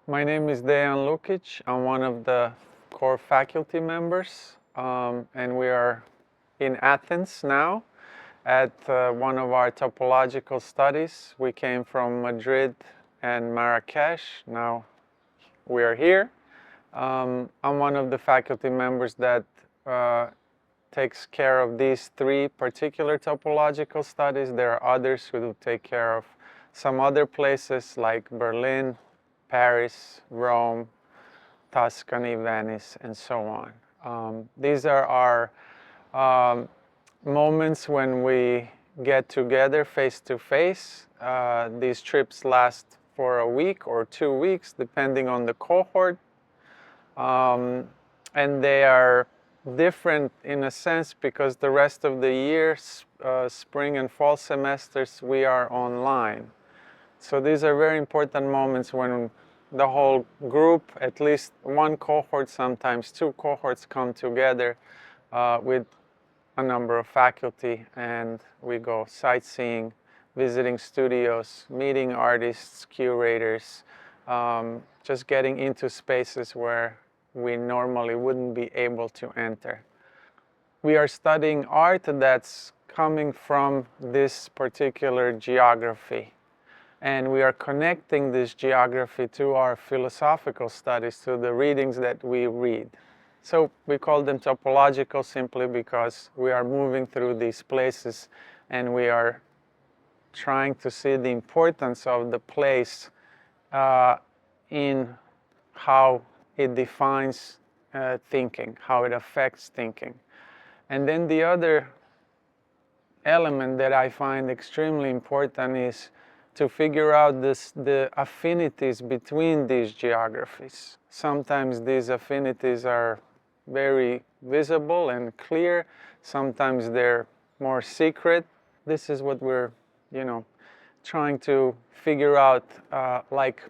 My name is Dejan Lukić. I'm one of the core faculty members, and we are in Athens now at one of our topological studies. We came from Madrid and Marrakesh. Now we are here. I'm one of the faculty members that takes care of these three particular topological studies. There are others who do take care of some other places like Berlin, Paris, Rome, Tuscany, Venice, and so on. These are our moments when we get together face to face. These trips last for a week or 2 weeks, depending on the cohort. And they are different in a sense because the rest of the year, spring and fall semesters, we are online. So these are very important moments when the whole group, at least one cohort, sometimes two cohorts, come together with a number of faculty, and we go sightseeing, visiting studios, meeting artists, curators, just getting into spaces where we normally wouldn't be able to enter. We are studying art that's coming from this particular geography. And we are connecting this geography to our philosophical studies, to the readings that we read. So we call them topological simply because we are moving through these places and we are trying to see the importance of the place in how it defines thinking, how it affects thinking. And then the other element that I find extremely important is to figure out the affinities between these geographies. Sometimes these affinities are very visible and clear. Sometimes they're more secret. This is what we're, trying to figure out like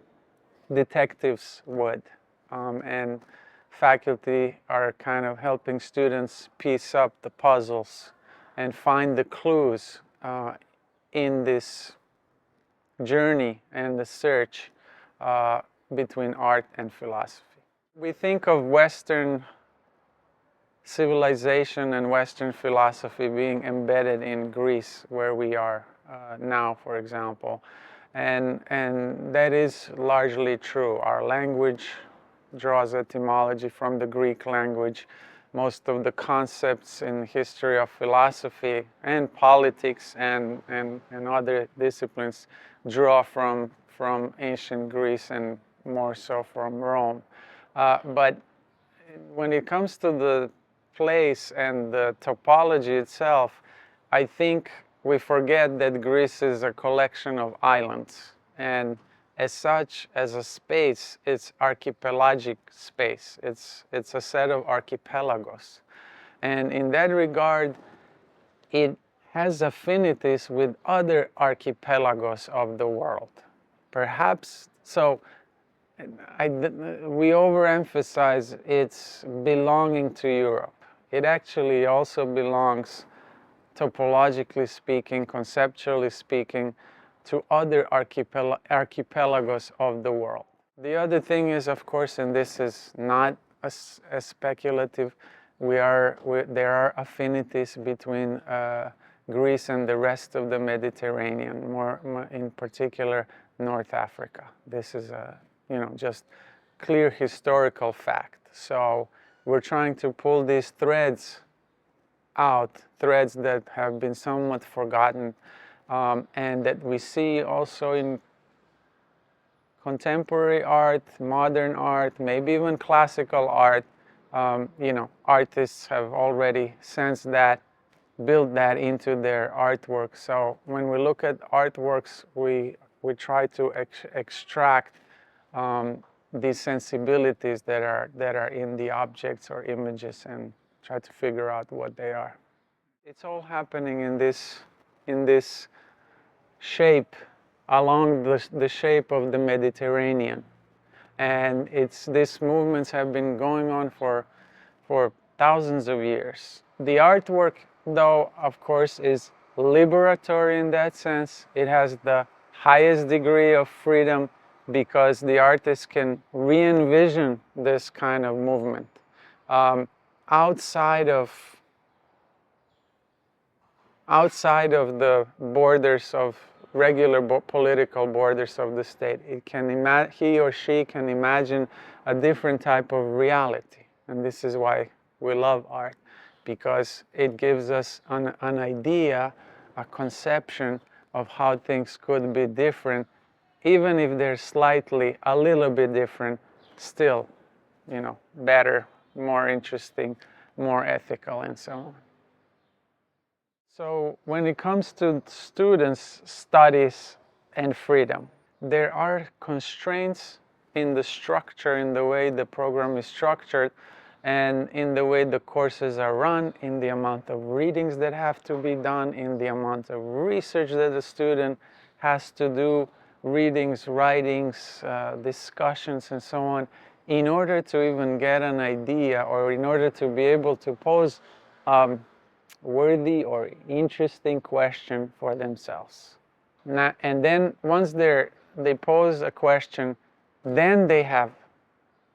detectives would. And faculty are kind of helping students piece up the puzzles and find the clues in this journey and the search between art and philosophy. We think of Western civilization and Western philosophy being embedded in Greece, where we are now, for example. And that is largely true. Our language draws etymology from the Greek language. Most of the concepts in history of philosophy and politics and other disciplines draw from ancient Greece and more so from Rome. But when it comes to the place and the topology itself, I think we forget that Greece is a collection of islands. And as such, as a space, it's archipelagic space. It's a set of archipelagos. And in that regard, it has affinities with other archipelagos of the world. Perhaps, so we overemphasize its belonging to Europe. It actually also belongs, topologically speaking, conceptually speaking, to other archipelagos of the world. The other thing is, of course, and this is not as speculative, there are affinities between Greece and the rest of the Mediterranean, more in particular North Africa. This is a, just clear historical fact. So we're trying to pull these threads out, threads that have been somewhat forgotten, and that we see also in contemporary art, modern art, maybe even classical art. Artists have already sensed that, built that into their artwork. So when we look at artworks, we try to extract these sensibilities that are in the objects or images and try to figure out what they are. It's all happening in this shape, along the shape of the Mediterranean. And these movements have been going on for thousands of years. The artwork, though, of course, is liberatory in that sense. It has the highest degree of freedom because the artist can re-envision this kind of movement outside of the borders of regular political borders of the state. He or she can imagine a different type of reality. And this is why we love art, because it gives us an idea, a conception of how things could be different, even if they're slightly, a little bit different, still, better, more interesting, more ethical, and so on. So when it comes to students' studies and freedom, there are constraints in the structure, in the way the program is structured, and in the way the courses are run, in the amount of readings that have to be done, in the amount of research that the student has to do, readings, writings, discussions, and so on, in order to even get an idea, or in order to be able to pose worthy or interesting question for themselves. And then once they pose a question, then they have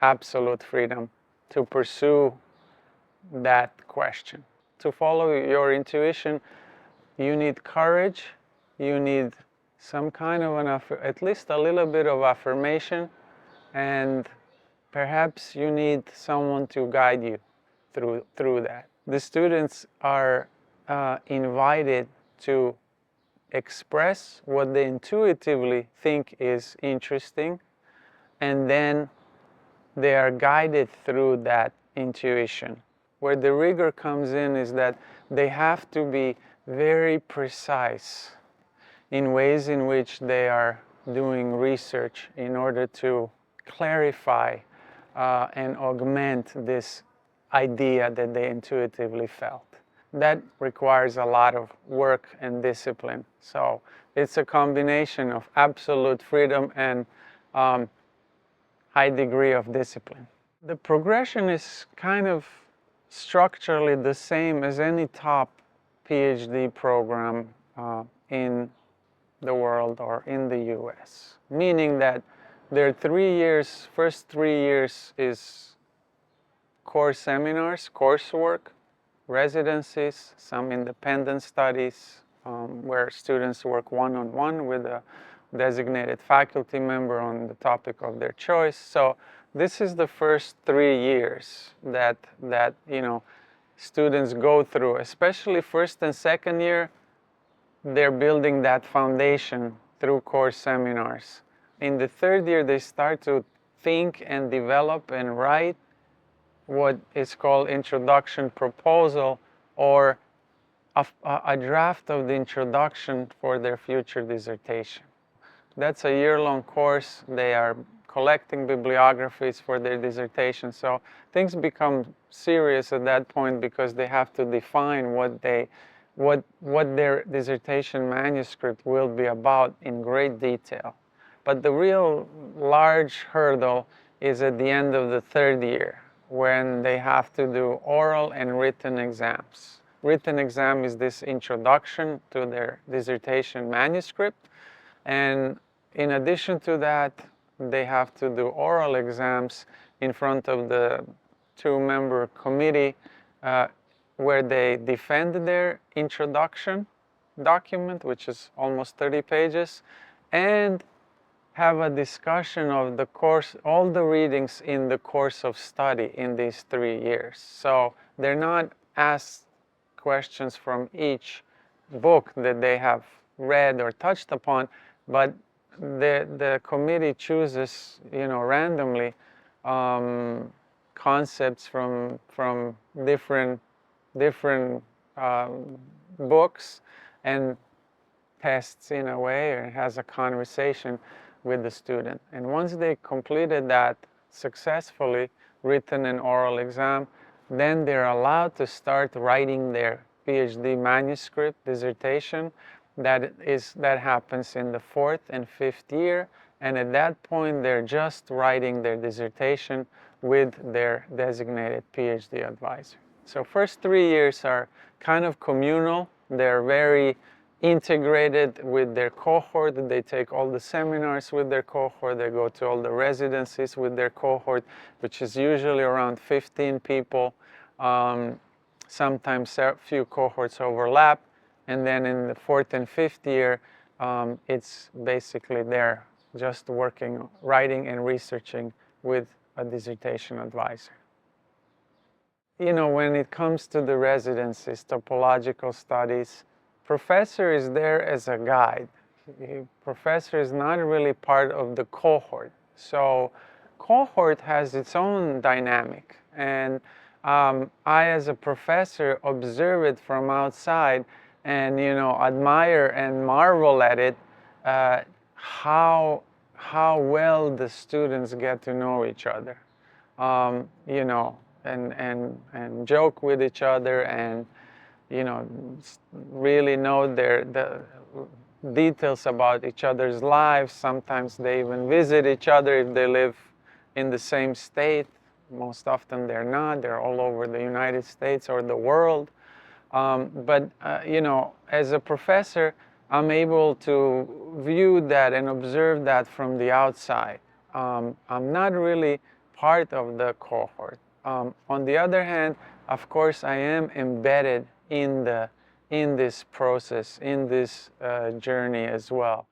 absolute freedom to pursue that question. To follow your intuition, you need courage, you need some kind of at least a little bit of affirmation, and perhaps you need someone to guide you through that. The students are invited to express what they intuitively think is interesting, and then they are guided through that intuition. Where the rigor comes in is that they have to be very precise in ways in which they are doing research in order to clarify and augment this idea that they intuitively felt. That requires a lot of work and discipline. So it's a combination of absolute freedom and high degree of discipline. The progression is kind of structurally the same as any top PhD program in the world or in the US, meaning that there are 3 years. First 3 years is core seminars, coursework, residencies, some independent studies where students work one-on-one with a designated faculty member on the topic of their choice. So this is the first 3 years that students go through, especially first and second year. They're building that foundation through core seminars. In the third year, they start to think and develop and write what is called introduction proposal, or a draft of the introduction for their future dissertation. That's a year-long course. They are collecting bibliographies for their dissertation. So things become serious at that point, because they have to define what their dissertation manuscript will be about in great detail. But the real large hurdle is at the end of the third year, when they have to do oral and written exams. Written exam is this introduction to their dissertation manuscript, and in addition to that, they have to do oral exams in front of the 2-member committee where they defend their introduction document, which is almost 30 pages, and have a discussion of the course, all the readings in the course of study in these 3 years. So they're not asked questions from each book that they have read or touched upon, but the committee chooses, randomly concepts from different books, and tests in a way, or has a conversation with the student. And once they completed that successfully, written and oral exam, then they're allowed to start writing their PhD manuscript, dissertation. That happens in the 4th and 5th year, and at that point they're just writing their dissertation with their designated PhD advisor. So first 3 years are kind of communal. They're very integrated with their cohort. They take all the seminars with their cohort. They go to all the residencies with their cohort, which is usually around 15 people. Sometimes a few cohorts overlap. And then in the 4th and 5th year, it's basically there, just working, writing and researching with a dissertation advisor. You know, when it comes to the residencies, topological studies, professor is there as a guide. Professor is not really part of the cohort. So cohort has its own dynamic. And I, as a professor, observe it from outside and, you know, admire and marvel at it, how well the students get to know each other. You know, and joke with each other, and you know, really know the details about each other's lives. Sometimes they even visit each other if they live in the same state. Most often they're not. They're all over the United States or the world. But you know, as a professor, I'm able to view that and observe that from the outside. I'm not really part of the cohort. On the other hand, of course, I am embedded in this process, in this journey as well.